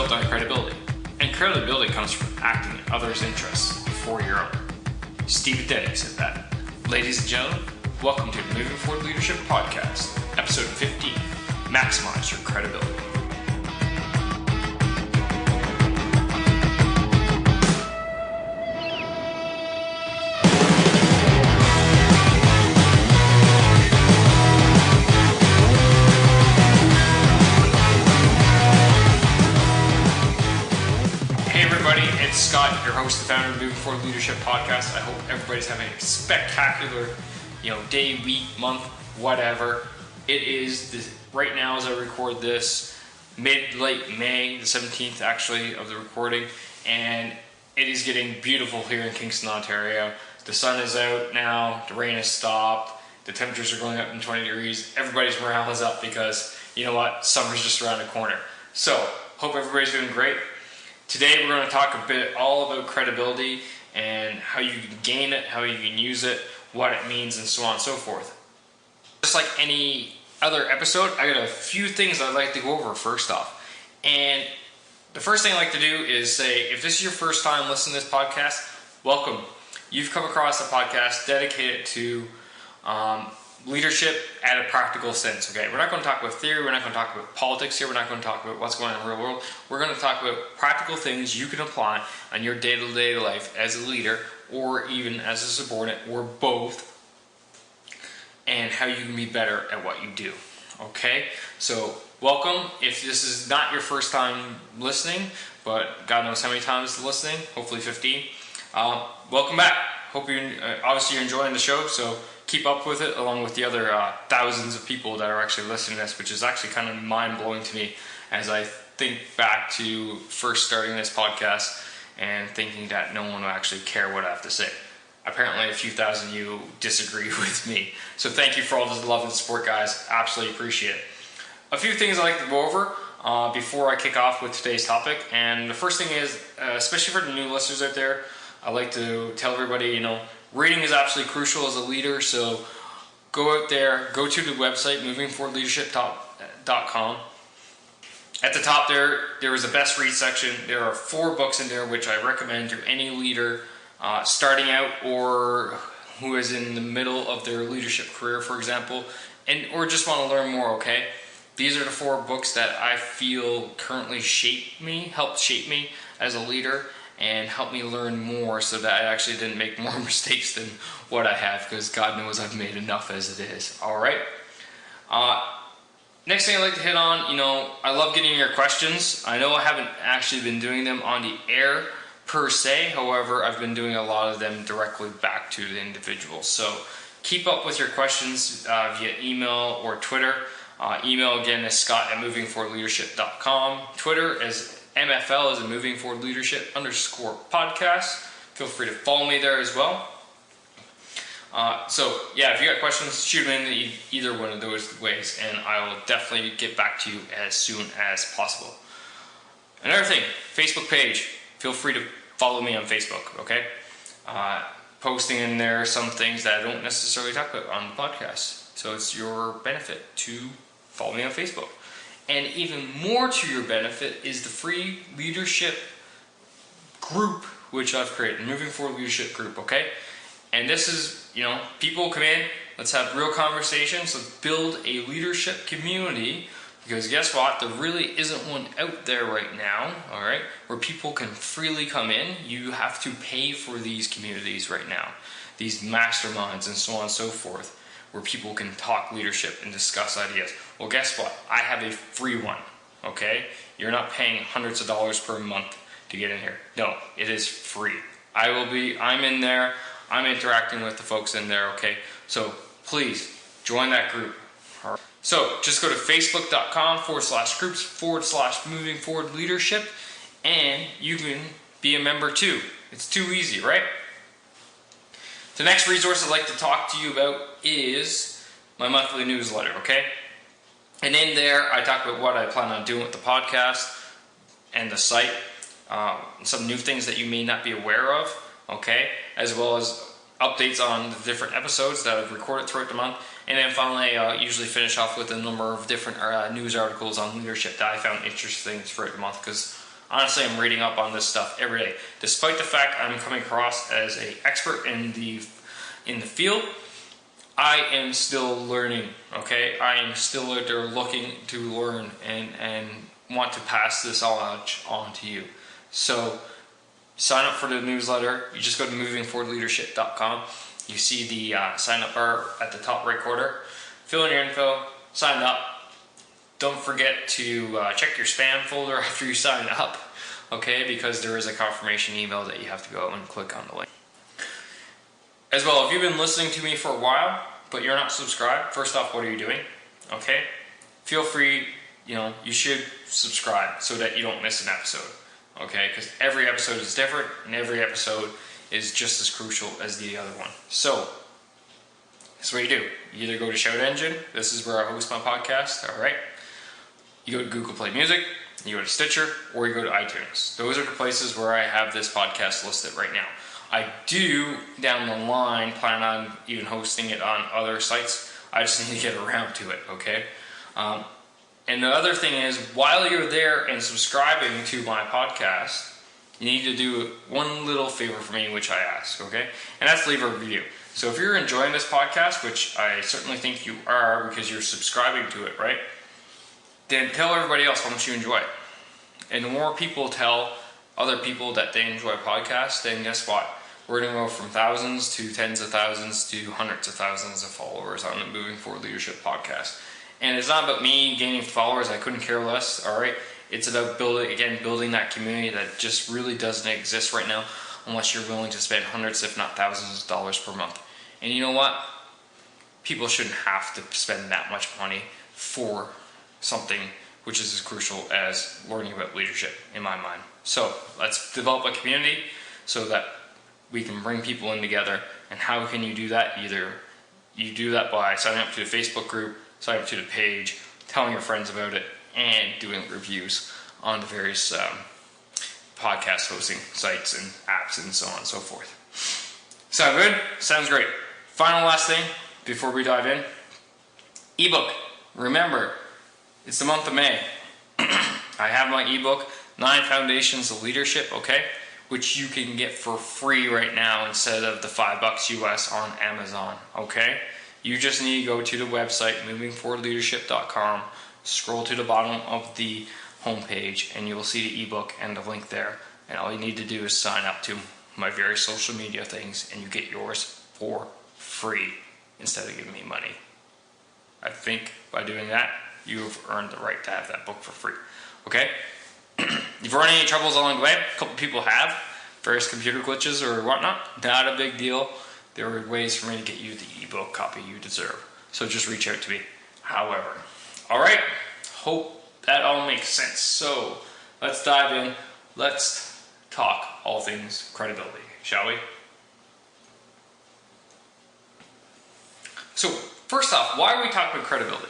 built on credibility, and credibility comes from acting in others' interests before your own. Steve Denny said that. Ladies and gentlemen, welcome to the Moving Forward Leadership Podcast, episode 15, Maximize Your Credibility. It's Scott, your host and founder of the Moving Forward Leadership Podcast. I hope everybody's having a spectacular, day, week, month, whatever. It is right now as I record this, late May, the 17th actually of the recording, and it is getting beautiful here in Kingston, Ontario. The sun is out now, the rain has stopped, the temperatures are going up in 20 degrees. Everybody's morale is up because, you know what, summer's just around the corner. So, hope everybody's doing great. Today we're going to talk a bit all about credibility and how you can gain it, how you can use it, what it means, and so on and so forth. Just like any other episode, I got a few things I'd like to go over first off. And the first thing I like to do is say, if this is your first time listening to this podcast, welcome. You've come across a podcast dedicated to leadership at a practical sense, okay? We're not going to talk about theory, we're not going to talk about politics here, we're not going to talk about what's going on in the real world. We're going to talk about practical things you can apply on your day-to-day life as a leader or even as a subordinate or both, and how you can be better at what you do, okay? So, welcome. If this is not your first time listening, but God knows how many times listening, hopefully 15, welcome back. Hope obviously you're enjoying the show, so keep up with it along with the other thousands of people that are actually listening to this, which is actually kind of mind-blowing to me as I think back to first starting this podcast and thinking that no one will actually care what I have to say. Apparently a few thousand of you disagree with me. So thank you for all the love and support, guys. Absolutely appreciate it. A few things I like to go over before I kick off with today's topic. And the first thing is, especially for the new listeners out there, I like to tell everybody, reading is absolutely crucial as a leader, so go out there, go to the website, movingforwardleadership.com. At the top there is a best read section. There are 4 books in there which I recommend to any leader starting out or who is in the middle of their leadership career, for example, or just want to learn more, okay? These are the 4 books that I feel currently helped shape me as a leader, and help me learn more so that I actually didn't make more mistakes than what I have, because God knows I've made enough as it is. Alright? Next thing I'd like to hit on, I love getting your questions. I know I haven't actually been doing them on the air per se, however, I've been doing a lot of them directly back to the individual. So keep up with your questions via email or Twitter. Email again is scott@movingforwardleadership.com. Twitter is MFL is a Moving Forward Leadership _podcast. Feel free to follow me there as well. If you got questions, shoot them in either one of those ways, and I will definitely get back to you as soon as possible. Another thing, Facebook page. Feel free to follow me on Facebook, okay? Posting in there some things that I don't necessarily talk about on the podcast. So it's your benefit to follow me on Facebook. And even more to your benefit is the free leadership group which I've created, Moving Forward Leadership Group, okay? And this is, people come in, let's have real conversations, let's build a leadership community, because guess what? There really isn't one out there right now, all right, where people can freely come in. You have to pay for these communities right now, these masterminds and so on and so forth, where people can talk leadership and discuss ideas. Well, guess what? I have a free one, okay? You're not paying hundreds of dollars per month to get in here. No, it is free. I'm in there, I'm interacting with the folks in there, okay? So please, join that group. All right. So just go to facebook.com/groups/moving forward leadership, and you can be a member too. It's too easy, right? The next resource I'd like to talk to you about is my monthly newsletter, okay? And in there, I talk about what I plan on doing with the podcast and the site, some new things that you may not be aware of, okay? As well as updates on the different episodes that I've recorded throughout the month. And then finally, I'll usually finish off with a number of different news articles on leadership that I found interesting throughout the month, because Honestly, I'm reading up on this stuff every day. Despite the fact I'm coming across as an expert in the field, I am still learning, okay? I am still out there looking to learn and want to pass this knowledge on to you. So sign up for the newsletter. You just go to movingforwardleadership.com. You see the sign up bar at the top right corner. Fill in your info, sign up. Don't forget to check your spam folder after you sign up, okay? Because there is a confirmation email that you have to go and click on the link. As well, if you've been listening to me for a while, but you're not subscribed, first off, what are you doing? Okay? Feel free, you should subscribe so that you don't miss an episode. Okay? Because every episode is different, and every episode is just as crucial as the other one. So, this is what you do. You either go to Shout Engine, this is where I host my podcast, alright? You go to Google Play Music, you go to Stitcher, or you go to iTunes. Those are the places where I have this podcast listed right now. I do, down the line, plan on even hosting it on other sites. I just need to get around to it, okay? And the other thing is, while you're there and subscribing to my podcast, you need to do one little favor for me, which I ask, okay? And that's leave a review. So if you're enjoying this podcast, which I certainly think you are because you're subscribing to it, right? Then tell everybody else how much you enjoy it. And the more people tell other people that they enjoy podcasts, then guess what? We're going to go from thousands to tens of thousands to hundreds of thousands of followers on the Moving Forward Leadership podcast. And it's not about me gaining followers. I couldn't care less, all right? It's about building that community that just really doesn't exist right now unless you're willing to spend hundreds, if not thousands of dollars per month. And you know what? People shouldn't have to spend that much money for something which is as crucial as learning about leadership, in my mind. So let's develop a community so that we can bring people in together. And how can you do that? Either you do that by signing up to the Facebook group, signing up to the page, telling your friends about it, and doing reviews on the various podcast hosting sites and apps and so on and so forth. Sound good? Sounds great. Final last thing before we dive in. Ebook. Remember, it's the month of May. I have my ebook, 9 Foundations of Leadership, okay? Which you can get for free right now instead of the $5 US on Amazon, okay? You just need to go to the website, movingforwardleadership.com, scroll to the bottom of the homepage, and you will see the ebook and the link there. And all you need to do is sign up to my various social media things, and you get yours for free instead of giving me money. I think by doing that, you've earned the right to have that book for free, okay? If you've run any troubles along the way, a couple people have, various computer glitches or whatnot, not a big deal. There are ways for me to get you the ebook copy you deserve. So just reach out to me. However, all right, hope that all makes sense. So let's dive in. Let's talk all things credibility, shall we? So first off, why are we talking about credibility?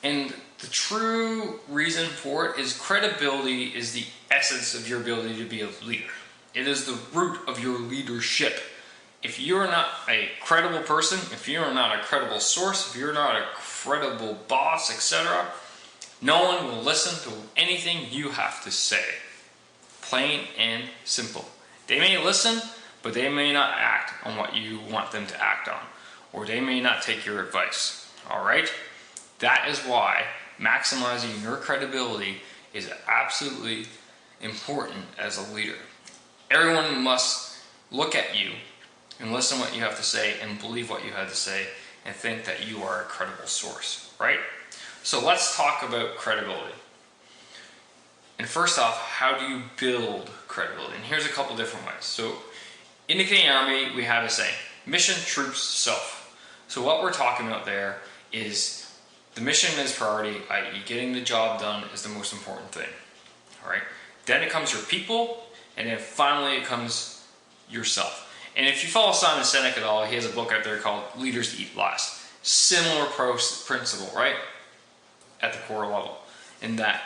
And the true reason for it is credibility is the essence of your ability to be a leader. It is the root of your leadership. If you're not a credible person, if you're not a credible source, if you're not a credible boss, etc., no one will listen to anything you have to say. Plain and simple. They may listen, but they may not act on what you want them to act on. Or they may not take your advice. Alright? That is why maximizing your credibility is absolutely important as a leader. Everyone must look at you and listen to what you have to say and believe what you have to say and think that you are a credible source, right? So let's talk about credibility. And first off, how do you build credibility? And here's a couple different ways. So in the Canadian Army, we have a saying, mission, troops, self. So what we're talking about there is the mission is priority, i.e. getting the job done is the most important thing. Alright? Then it comes your people, and then finally it comes yourself. And if you follow Simon Sinek at all, he has a book out there called Leaders Eat Last. Similar principle, right? At the core level. In that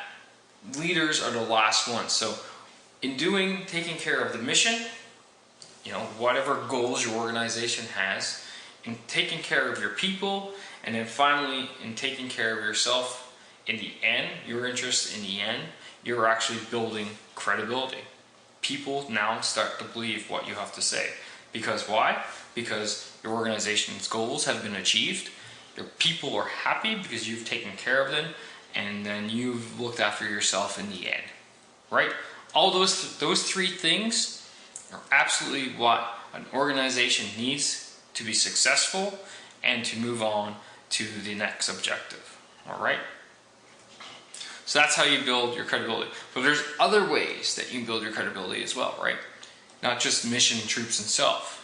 leaders are the last ones. So in taking care of the mission, whatever goals your organization has, in taking care of your people, and then finally in taking care of yourself in the end, your interest in the end, you're actually building credibility. People now start to believe what you have to say. Because why? Because your organization's goals have been achieved, your people are happy because you've taken care of them, and then you've looked after yourself in the end, right? All those three things are absolutely what an organization needs to be successful and to move on to the next objective, all right? So that's how you build your credibility. But there's other ways that you can build your credibility as well, right? Not just mission, troops, and self.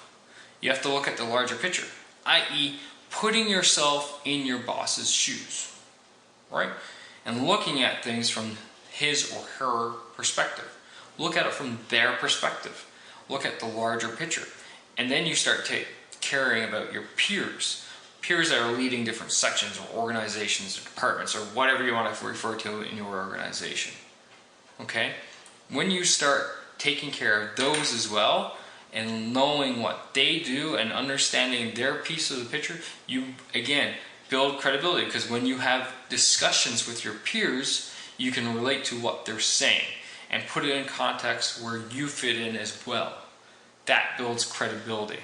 You have to look at the larger picture, i.e. putting yourself in your boss's shoes, right? And looking at things from his or her perspective. Look at it from their perspective. Look at the larger picture. And then you start caring about your peers. Peers that are leading different sections or organizations or departments or whatever you want to refer to in your organization. Okay? When you start taking care of those as well, and knowing what they do and understanding their piece of the picture, you, again, build credibility. Because when you have discussions with your peers, you can relate to what they're saying and put it in context where you fit in as well. That builds credibility,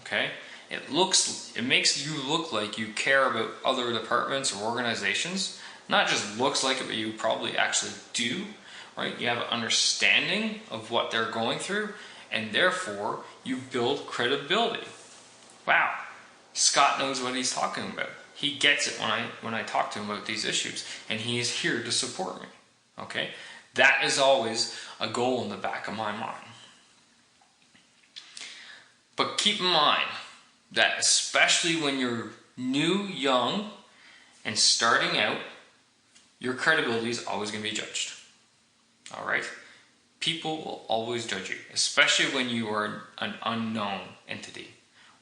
okay? It makes you look like you care about other departments or organizations. Not just looks like it, but you probably actually do, right? You have an understanding of what they're going through, and therefore you build credibility. Wow, Scott knows what he's talking about. He gets it when I talk to him about these issues, and he is here to support me. Okay, that is always a goal in the back of my mind. But keep in mind that especially when you're new, young, and starting out, your credibility is always going to be judged. All right? People will always judge you, especially when you are an unknown entity.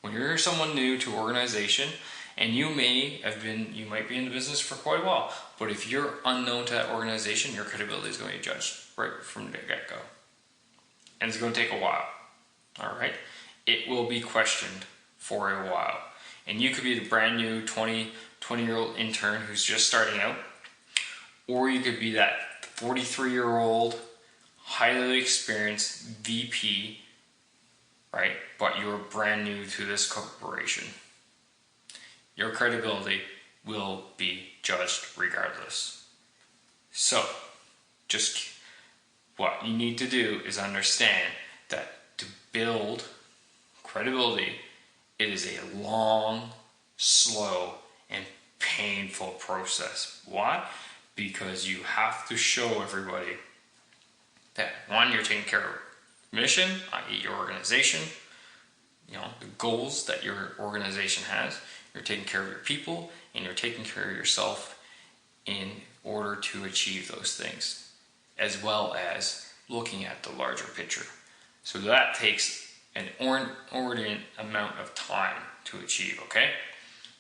When you're someone new to an organization, and you might be in the business for quite a while, but if you're unknown to that organization, your credibility is going to be judged right from the get-go. And it's going to take a while. All right? It will be questioned for a while. And you could be the brand new 20-year-old intern who's just starting out, or you could be that 43-year-old highly experienced VP, right? But you're brand new to this corporation. Your credibility will be judged regardless. So, just what you need to do is understand that to build credibility, it is a long, slow, and painful process. Why? Because you have to show everybody that, one, you're taking care of mission, i.e. your organization, the goals that your organization has, you're taking care of your people, and you're taking care of yourself in order to achieve those things, as well as looking at the larger picture. So that takes an inordinate amount of time to achieve, okay?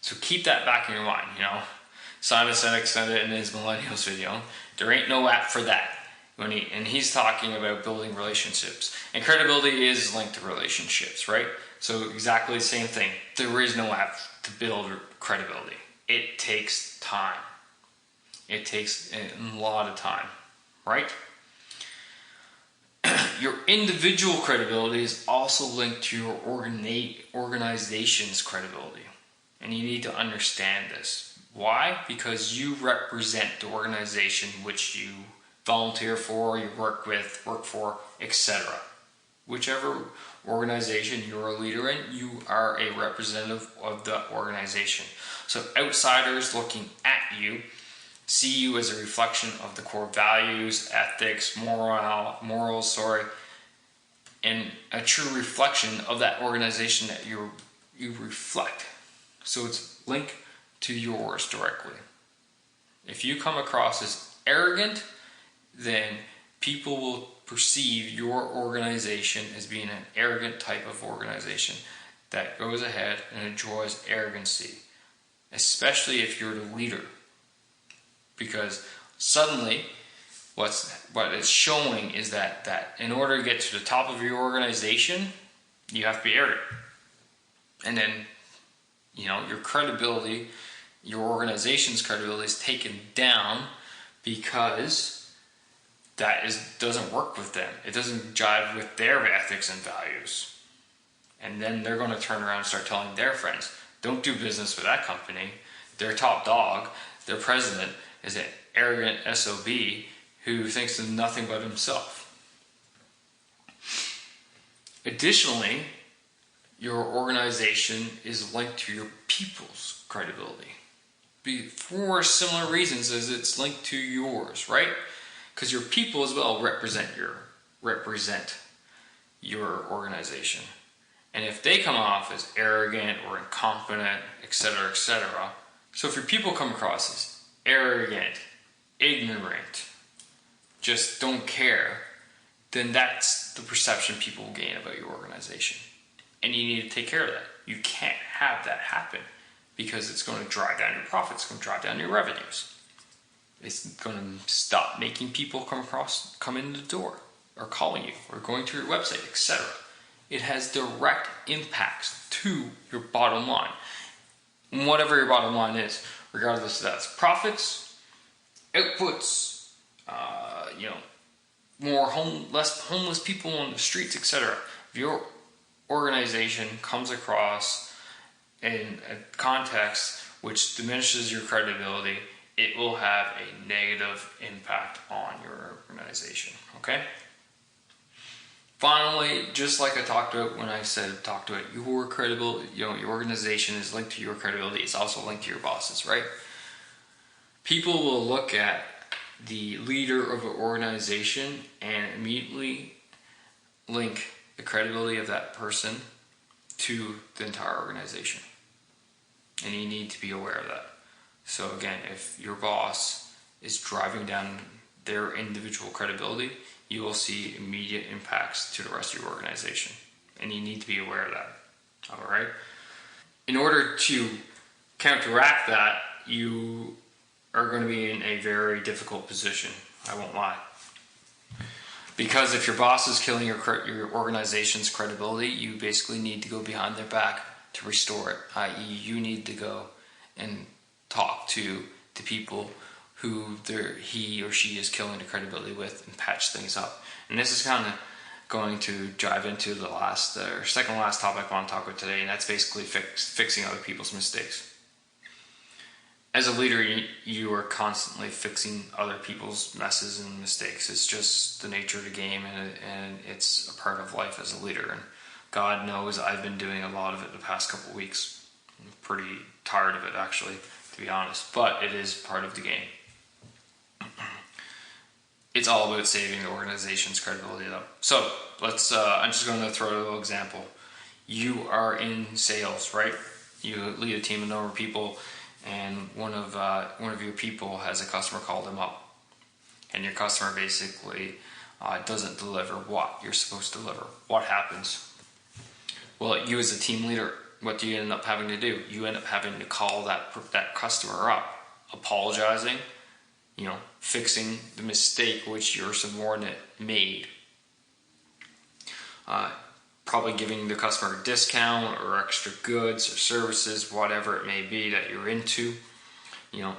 So keep that back in your mind, Simon Sinek said it in his Millennials video. There ain't no app for that. And he's talking about building relationships. And credibility is linked to relationships, right? So exactly the same thing. There is no app to build credibility. It takes time. It takes a lot of time, right? Your individual credibility is also linked to your organization's credibility. And you need to understand this. Why? Because you represent the organization which you volunteer for, you work for, etc. Whichever organization you're a leader in, you are a representative of the organization. So outsiders looking at you see you as a reflection of the core values, ethics, morals, and a true reflection of that organization that you reflect. So it's linked to yours directly. If you come across as arrogant, then people will perceive your organization as being an arrogant type of organization that goes ahead and enjoys arrogancy, especially if you're the leader. Because suddenly, what it's showing is that in order to get to the top of your organization, you have to be arrogant. And then, your credibility, your organization's credibility is taken down because doesn't work with them. It doesn't jive with their ethics and values. And then they're going to turn around and start telling their friends, don't do business with that company. Their top dog, their president, is an arrogant SOB who thinks of nothing but himself. Additionally, your organization is linked to your people's credibility for similar reasons as it's linked to yours, right? Because your people as well represent your organization. And if they come off as arrogant or incompetent, etc., etc., so if your people come across as arrogant, ignorant, just don't care, then that's the perception people gain about your organization. And you need to take care of that. You can't have that happen because it's going to drive down your profits, it's going to drive down your revenues. It's going to stop making people come in the door or calling you or going to your website, etc. It has direct impacts to your bottom line. And whatever your bottom line is, regardless of that's profits, outputs, less homeless people on the streets, etc. If your organization comes across in a context which diminishes your credibility, it will have a negative impact on your organization. Okay? Finally, just like I talked about when I said talk to it, your credibility, your organization is linked to your credibility. It's also linked to your bosses, right? People will look at the leader of an organization and immediately link the credibility of that person to the entire organization. And you need to be aware of that. So again, if your boss is driving down their individual credibility, you will see immediate impacts to the rest of your organization. And you need to be aware of that. All right? In order to counteract that, you are going to be in a very difficult position. I won't lie. Because if your boss is killing your organization's credibility, you basically need to go behind their back to restore it. I.e., you need to go and talk to the people who he or she is killing the credibility with and patch things up. And this is kind of going to dive into the second last topic I want to talk about today, and that's basically fixing other people's mistakes. As a leader, you are constantly fixing other people's messes and mistakes. It's just the nature of the game, and it's a part of life as a leader. And God knows I've been doing a lot of it the past couple of weeks. I'm pretty tired of it, actually, to be honest. But it is part of the game. It's all about saving the organization's credibility, though. So I'm just going to throw a little example. You are in sales, right? You lead a team of number of people, and one of your people has a customer call them up, and your customer basically doesn't deliver what you're supposed to deliver. What happens? Well, you as a team leader, what do you end up having to do? You end up having to call that customer up, apologizing, fixing the mistake which your subordinate made. Probably giving the customer a discount or extra goods or services, whatever it may be that you're into.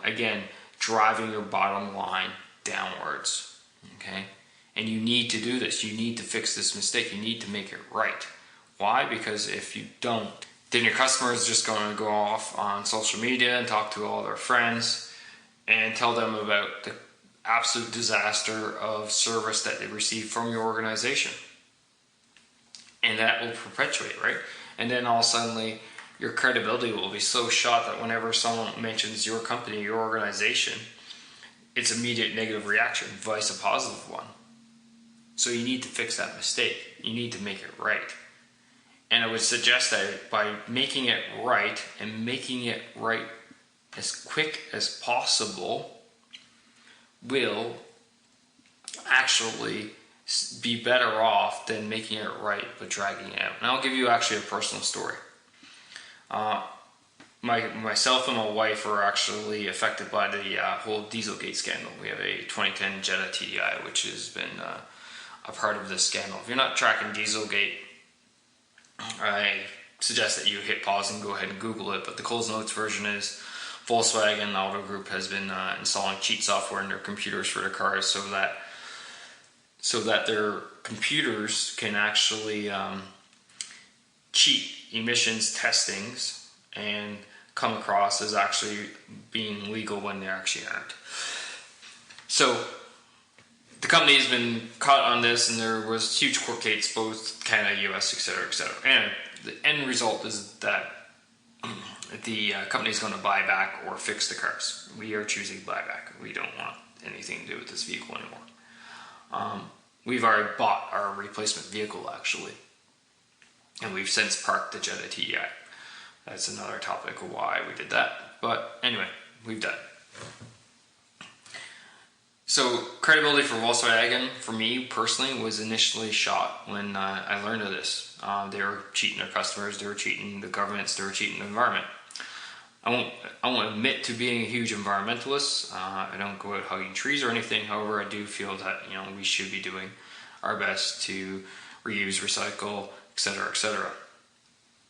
Again, driving your bottom line downwards. Okay? And you need to do this. You need to fix this mistake. You need to make it right. Why? Because if you don't, then your customer is just going to go off on social media and talk to all their friends and tell them about the absolute disaster of service that they received from your organization. And that will perpetuate, right? And then all of a sudden, your credibility will be so shot that whenever someone mentions your company, your organization, it's immediate negative reaction, vice a positive one. So you need to fix that mistake. You need to make it right. And I would suggest that by making it right and making it right as quick as possible will actually be better off than making it right but dragging it out. And I'll give you actually a personal story. Myself and my wife were actually affected by the whole Dieselgate scandal. We have a 2010 Jetta TDI, which has been a part of this scandal. If you're not tracking Dieselgate, I suggest that you hit pause and go ahead and Google it. But the Coles Notes version is Volkswagen Auto Group has been installing cheat software in their computers for their cars so that so that their computers can actually cheat emissions testings and come across as actually being legal when they actually aren't. So the company has been caught on this, and there was huge court case, both Canada, US, etc., etc. And the end result is that the company is going to buy back or fix the cars. We are choosing buyback. We don't want anything to do with this vehicle anymore. We've already bought our replacement vehicle, actually, and we've since parked the Jetta TDI. That's another topic of why we did that. But anyway, we've done it. So credibility for Volkswagen, for me personally, was initially shot when I learned of this. They were cheating their customers, they were cheating the governments, they were cheating the environment. I won't admit to being a huge environmentalist. I don't go out hugging trees or anything. However, I do feel that we should be doing our best to reuse, recycle, etc., etc.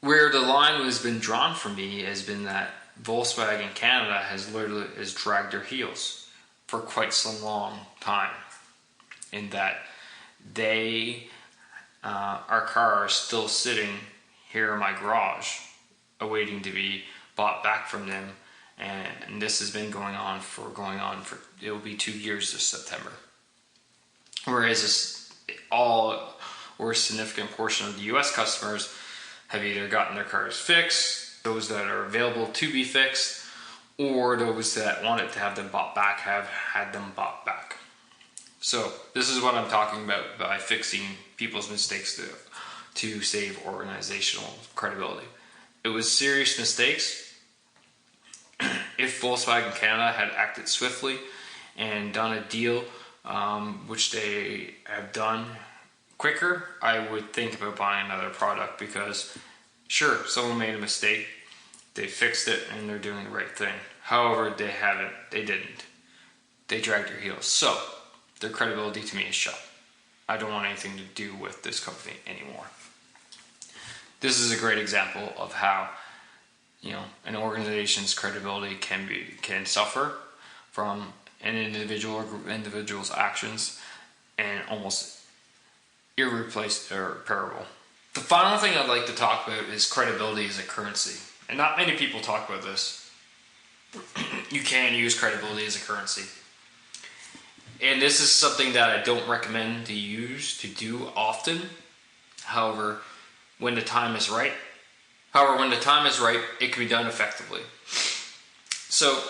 Where the line has been drawn for me has been that Volkswagen Canada has dragged their heels for quite some long time, in that our car is still sitting here in my garage awaiting to be bought back from them, and this has been going on for it will be 2 years this September. Whereas a significant portion of the US customers have either gotten their cars fixed, those that are available to be fixed, or those that wanted to have them bought back have had them bought back. So this is what I'm talking about by fixing people's mistakes to save organizational credibility. It was serious mistakes. If Volkswagen Canada had acted swiftly and done a deal, which they have done quicker, I would think about buying another product, because sure, someone made a mistake, they fixed it, and they're doing the right thing. However, they didn't. They dragged their heels. So their credibility to me is shot. I don't want anything to do with this company anymore. This is a great example of how an organization's credibility can suffer from an individual or group of individuals' actions, and almost irreparable. The final thing I'd like to talk about is credibility as a currency, and not many people talk about this. You can use credibility as a currency, and this is something that I don't recommend to do often. However, when the time is right, it can be done effectively. So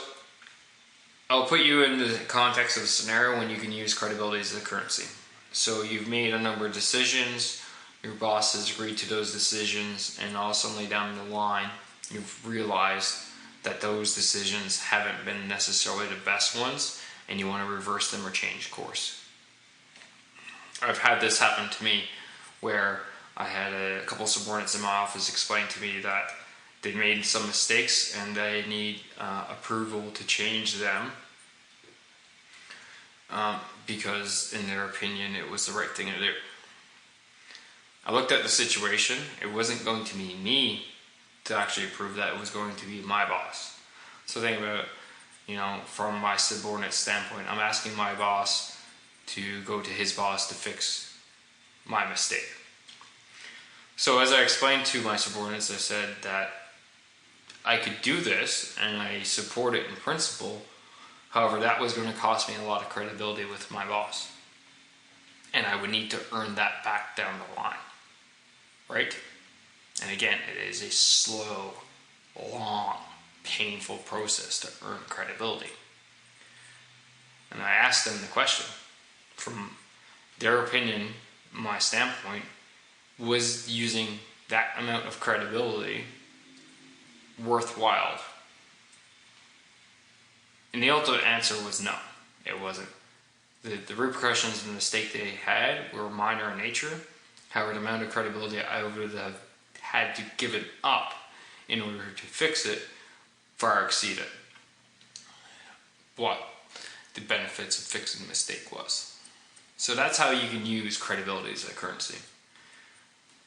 I'll put you in the context of a scenario when you can use credibility as a currency. So you've made a number of decisions, your boss has agreed to those decisions, and all suddenly down the line, you've realized that those decisions haven't been necessarily the best ones, and you want to reverse them or change course. I've had this happen to me where I had a couple subordinates in my office explain to me that they made some mistakes and they need approval to change them, because in their opinion it was the right thing to do. I looked at the situation. It wasn't going to be me to actually approve that. It was going to be my boss. So think about it, from my subordinate standpoint, I'm asking my boss to go to his boss to fix my mistake. So as I explained to my subordinates, I said that I could do this and I support it in principle. However, that was going to cost me a lot of credibility with my boss, and I would need to earn that back down the line, right? And again, it is a slow, long, painful process to earn credibility. And I asked them the question, from their opinion, my standpoint, was using that amount of credibility worthwhile? And the ultimate answer was no, it wasn't. The repercussions of the mistake they had were minor in nature. However, the amount of credibility I would have had to give it up in order to fix it far exceeded what the benefits of fixing the mistake was. So that's how you can use credibility as a currency.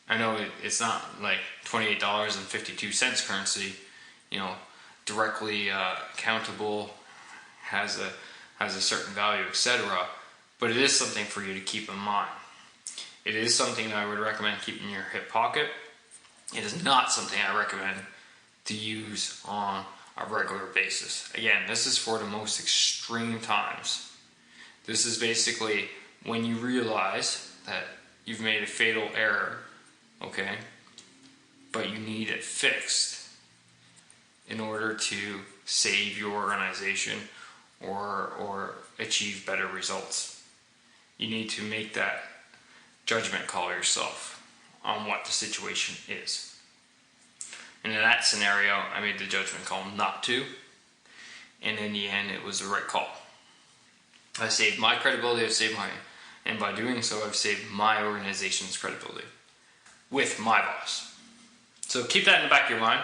I know it's not like $28.52 currency, directly countable, has a certain value, etc. but it is something for you to keep in mind. It is something that I would recommend keeping in your hip pocket. It is not something I recommend to use on a regular basis. Again, this is for the most extreme times. This is basically when you realize that you've made a fatal error, okay, but you need it fixed in order to save your organization or achieve better results. You need to make that judgment call yourself on what the situation is. And in that scenario, I made the judgment call not to, and in the end, it was the right call. I saved my credibility, and by doing so, I've saved my organization's credibility with my boss. So keep that in the back of your mind.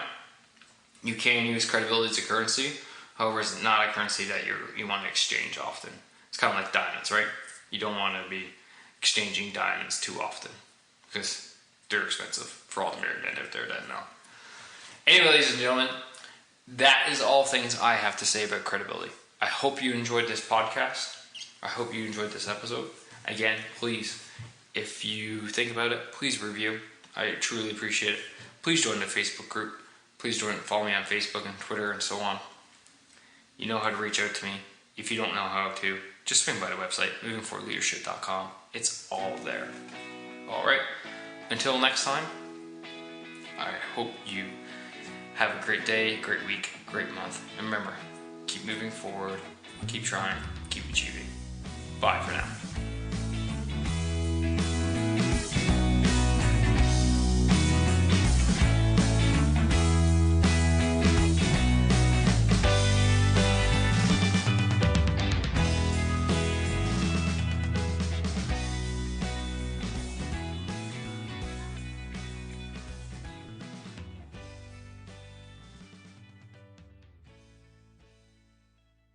You can use credibility as a currency. However, it's not a currency that you want to exchange often. It's kind of like diamonds, right? You don't want to be exchanging diamonds too often because they're expensive for all the married men out there that know. Anyway, ladies and gentlemen, that is all things I have to say about credibility. I hope you enjoyed this podcast. I hope you enjoyed this episode. Again, please, if you think about it, please review. I truly appreciate it. Please join the Facebook group. Please follow me on Facebook and Twitter and so on. You know how to reach out to me. If you don't know how to, just swing by the website, movingforwardleadership.com. It's all there. All right. Until next time, I hope you have a great day, great week, great month. And remember, keep moving forward, keep trying, keep achieving. Bye for now.